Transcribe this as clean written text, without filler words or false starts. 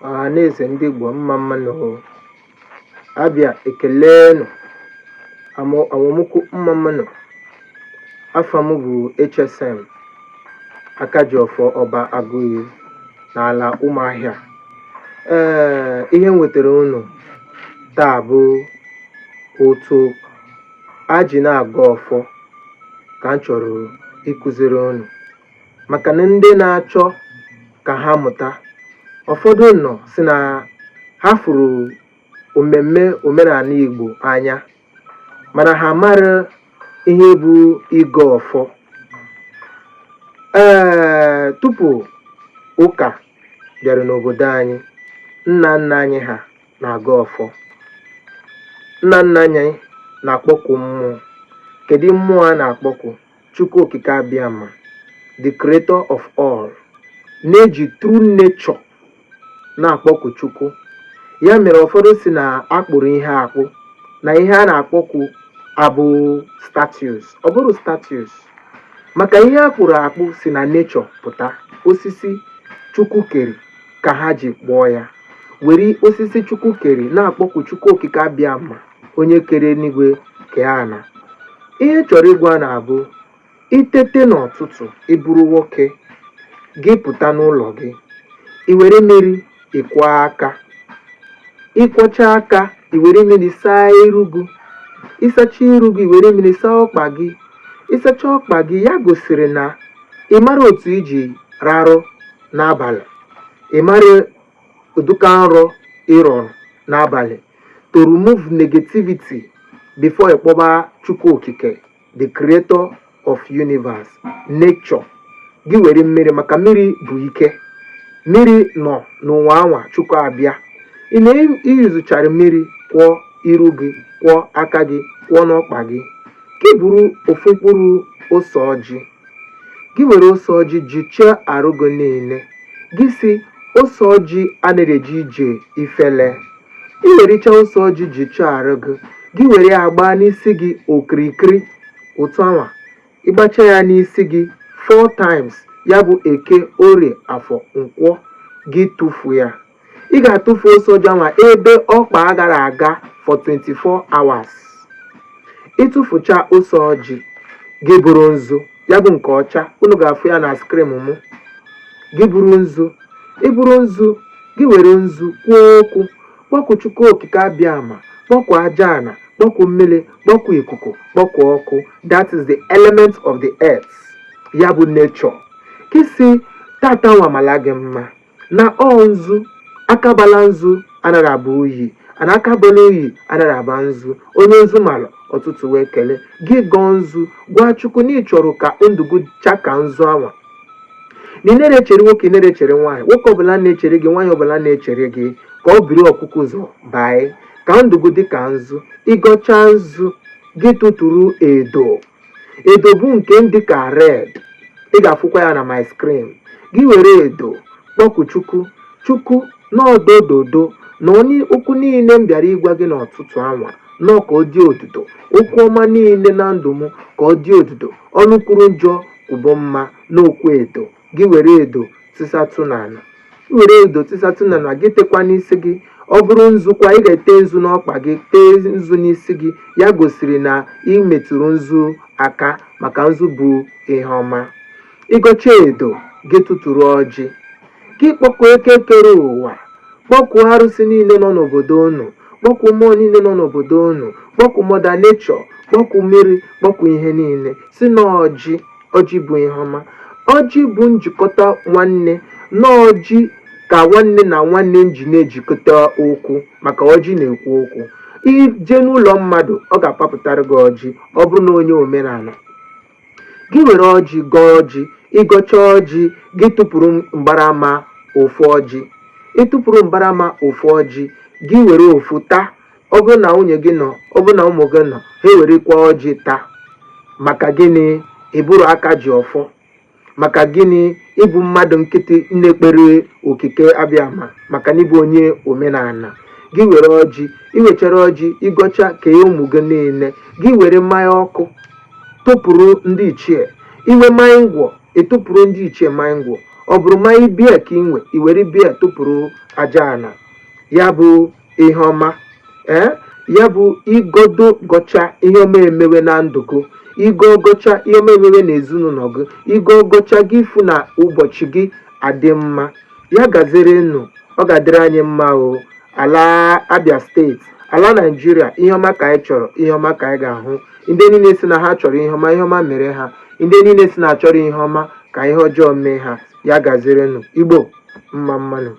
Ọhaneze ndị Igbo mma mmanụ abịa ekelenu amụmụkwu mma mmanụ. Afọ m bụ HSM Akajiọfọ Ọba Agụiyi n'ala Ụmụahịa. Ihe m wetara unu taa bụ otu aji na-agọ ọfọ ka m chọrọ ịkụziri unu, maka na ndị na-achọ ka ha mụta. Ụfọdụ nọ si na ha fụrụ mmemme omenala Igbo anya, mana ha mara ihe bụ ịgọ ọfọ. Tupu ụka bịara n'obodo anyị, nna nna anyị ha na-agọ ọfọ. Nna nna anyị na-akpọku mmụọ. Kedu mmụọ a na-akpọku? Chukwu Okike Abịama, the creator of all, na-eji true nature na-akpọku Chukwu. Ya mere ụfọdụ si na akpụrụ ihe akpụ, na ihe a na-akpọku abụ statues. Ọ bụrụ statues, maka ihe akpụrụ akpụ si na nature pụta. Osisi Chukwu kere ka ha ji kpụọ ya. Were osisi Chukwu kere na-akpọku Chukwu Okike Abịama, onye kere eluigwe kee ana. Ihe chọrọ ịgwa na-abụ itete n'ụtụtụ, ịbụrụ nwoke gị, pụta n'ụlọ gị, i were mmiri ịkwọ aka. Ịkwọcha aka, i were mmiri saa iru gị. Ịsacha iru gị, i were mmiri saa ọkpa gị. Ịsacha ọkpa gị, ya gosiri na ị mara otu iji rarụ n'abalị. Ị mara ụdịka nrọ ịrọrọ n'abalị, to remove negativity before ịkpọba Chukwu Okike, the creator of universe, nature. Gị were mmiri, maka mmiri bụ ike. Mmiri nọ n'ụwa anwa Chukwu abịa. Ị na-eyuzuchara mmiri kwụọ iru gị, kwụọ aka gị, kwụọ n'ọkpa gị. Gị buru ofu mkpụrụ ose ọjị. Gị were ose ọjị jichaa arụ gị niile. Gị si ose ọjị anaghị eje ije ifele. Ị wericha ose ọjị jichaa arụ gị. Gị were agba n'isi gị okirikiri otu anwa. Ịgbacha ya n'isi gị 4 times, ya bụ Eke, Orie, Afọ, Nkwọ. Gị tụfu ya. Ị ga-atụfu ose ọjị anwa ebe ọkpa agara aga for 24 hours. Ịtụfucha ose ọjị, gị buru nzu, ya bụ nke ọcha, unu ga-afụ ya na skrim mụ. Gị buru nzu. Ị buru nzu, gị were nzu kwuo okwu, kpọku Chukwu Okike Abịama, kpọku aja ana, kpọku mmiri, kpọku ikuku, kpọku ọkụ. That is the element of the earth, ya bụ nature. Gị si tata nwa mala gị mma, na ọ nzu, akabala nzu anaghị abụ oyi, ana akabala oyi anaghị aba nzu. Onye nzu mara ọtụtụ wee kelee. Gị gọọ nzu, gwa Chukwu na ị chọrọ ka ndụ gị chaka nzu anwa. Na ị na-echere nwoke, ị na-echere nwaanyị, nwoke ọbụla na-echere gị, nwaanyị ọbụla na-echere gị, ka ọ biri ọkụkụ ụzọ baị, ka ndụ gị dị ka nzu. Ịgọcha nzu, gị tụtụrụ edo. Edo bụ nke dị ka red. Ị ga-afụkwa ya na my screen. Gị were edo kpọku Chukwu. Chukwu n'ọdododo, na onye okwu niile m bịara ịgwa gị n'ọtụtụ anwa, nọọ ka ọ dị odudo. Okwu ọma niile na ndụ m ka ọ dị odudo. Ọnụ kwuru njọ kwụbọ mma n'okwu edo. Gị were edo tisatụ n'ala. Ị were edo tisatụ n'ala, gị tekwa n'isi gị. Ọ bụrụ nzu kwa, ị ga-ete nzu n'ọkpa gị, tee nzu n'isi gị. Ya gosiri na ị metụrụ nzu aka, maka nzu bụ ihe ọma. Ịgọcha edo, gị tụtụrụ ọjị. Gị kpọkuo eke kere ụwa, kpọkuo arụsị niile nọ n'obodo unu, kpọkuo mmụọ niile nọ n'obodo unu, kpọkuo mother nature, kpọkuo mmiri, kpọkuo ihe niile. Si na ọjị bụ ihe ọma. Ọjị bụ njikọta nwanne. Na ọjị ka nwanne na nwanne ji na-ejikọta okwu, maka ọjị na-ekwu okwu. Ije n'ụlọ mmadụ, ọ ga-apapụtara gị ọjị, ọ bụrụ na onye omenala. Gị were ọjị gọọ ọjị. Ịgọcha ọjị, gị tụpụrụ mgbarama ofu ọjị. Ịtụpụrụ mgbarama ofu ọjị, gị were ofu taa. Ọ bụrụ na nwunye gị nọ, ọ bụrụ na ụmụ gị nọ, ha ewerekwa ọjị taa. Maka gịnị? Ịbụrụ Akajiọfọ. Maka gịnị? Ịbụ mmadụ nkịtị na-ekpere Okike Abịama, maka na ịbụ onye omenala. Gị were ọjị, iwechara ọjị, ịgọcha kee ụmụ gị niile. Gị were mmanya ọkụ tụpụrụ ndị ichie. Iwe mmanya ngwọ, etụpụrụ ndị ichie mmanya ngwọ. ọ bụrụ mmanya biya ka ị nwe i were biya tụpụrụ aja ana, ya bụ ihe ọma. Ya bụ igodo gọcha ihe ọma emewe na ndụ gị, igo gọcha ihe ọma emewe n'ezinụlọ gị, igo gọcha gị ifu na ụbọchị gị adị mma. Ya gazere nụ, ọ ga-adịrị anyị mma o. Ala Abia steeti, ala Naijiria, ihe ọma ka anyị chọrọ, ihe ọma ka anyị ga-ahụ. Ndị niile si na ha chọrọ ihe ọma mere ha. Ndị niile si na achọrọ ihe ọma ka ihe ọjọọ mee ha. Ya gazere nụ. Igbo mma mmanụ.